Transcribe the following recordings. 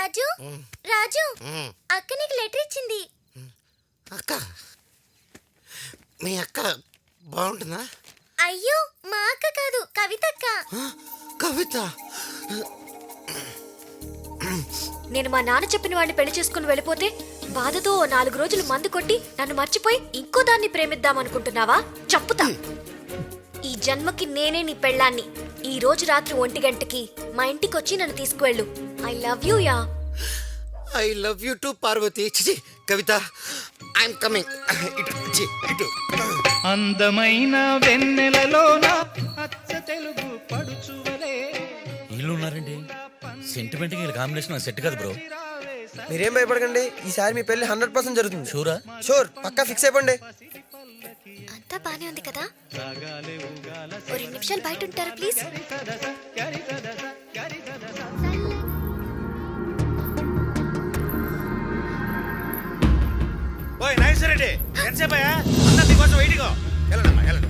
రాజు రాజు అక్క నీకు లెటర్ ఇచ్చింది. అక్క మీ అక్క బాగుంటుందా? అయ్యో మా అక్క కాదు, కవితక్క. కవిత? నేను మా నాన్న చెప్పిన వాడిని పెళ్లి చేసుకుని వెళ్ళిపోతే బాధతో 4 రోజులు మందు కొట్టి నన్ను మర్చిపోయి ఇంకో దాన్ని ప్రేమిద్దామనుకుంటున్నావా? చంపుతా. ఈ జన్మకి నేనే నీ పెళ్ళాన్ని. ఈ రోజు రాత్రి 1 గంటకి మా ఇంటికి వచ్చి నన్ను తీసుకువెళ్ళు. ఐ లవ్ యూ యా. I love you too Parvathi. చిచి కవిత, ఐఎమ్ కమింగ్. ఇటు అందమైన వెన్నెలలోన అచ్చ తెలుగు పడుచువలే. వీళ్ళు ఉన్నారండి. సెంటిమెంట్ కి కాంబినేషన్ సెట్ కాదు బ్రో. మీరేం భయపడకండి, ఈసారి మీ పెళ్లి 100% జరుగుతుంది. షూరా? షూర్, పక్కా ఫిక్స్ అయిపోండి. అంతా బానే ఉంది కదా? 2 నిమిషాలు బయట ఉంటారా ప్లీజ్? ఓయ్ నైస్ రెడ్డి, ఎంతసేపయ్యా? అన్న నీకోసం వెయిటింగ్. వెళ్ళండమ్మా వెళ్ళండి.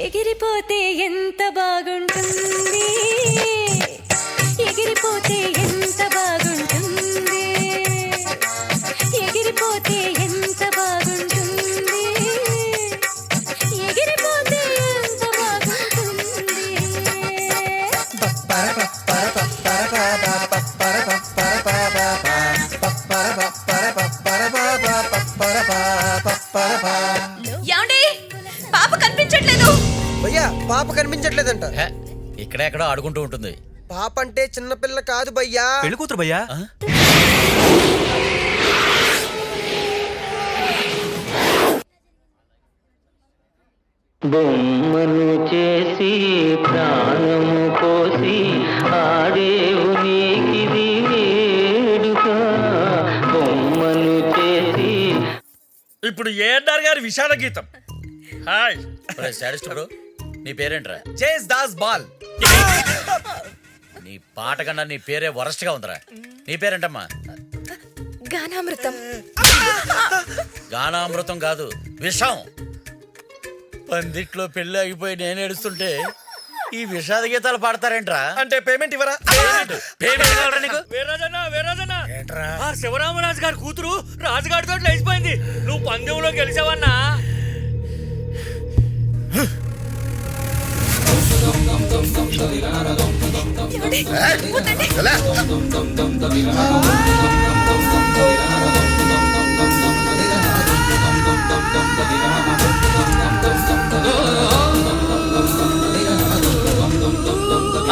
ఎగిరిపోతే ఎంత బాగుంటుంది, ఎగిరిపోతే ఎంత బాగుంటుంది, ఎగిరిపోతే ఎంత బాగుంటుంది, ఎగిరిపోతే ఎంత బాగుంటుంది. ఏమండి, పాప కనిపించట్లేదు. భయ్యా పాప కనిపించట్లేదంట. ఇక్కడెక్కడో ఆడుకుంటూ ఉంటుంది. పాప అంటే చిన్నపిల్ల కాదు భయ్యా, పెళ్లి కూతురు భయ్యా. బొమ్మను చేసి ప్రాణము పోసి ఆడేవు నీకిది వేడుక. బొమ్మను చేసి ఇప్పుడు ఏఆర్ గారి విషాద గీతం. హాయ్ సాడిస్ట్ బ్రో, నీ పేరేంట్రా? జేస్ దాస్ బాల్. నీ పాట కన్నా నీ పేరే వరస్ట్ గా ఉందిరా. నీ పేరేంటమ్మా? గానామృతం. గానామృతం కాదు, విషం. పందిట్లో పెళ్లి ఆగిపోయి నేను ఏడుస్తుంటే ఈ విషాద గీతాలు పాడతారేంట్రా? అంటే పేమెంట్ ఇవ్వరా? పేమెంట్ కావాలా నీకు? శివరామరాజు గారి కూతురు రాజుగారితో లేచిపోయింది. నువ్వు పందెంలో గెలిచావన్నా.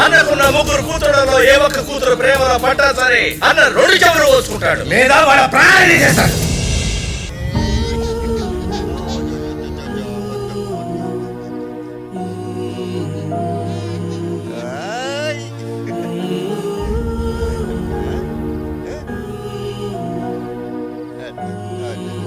అన్నకున్న 3 కూతురులలో ఏ ఒక్క కూతురు ప్రేమలో పట్టా సరే అన్న 2 చెవులు పోసుకుంటాడు, లేదా వాళ్ళ ప్రాణాన్ని చేస్తాడు.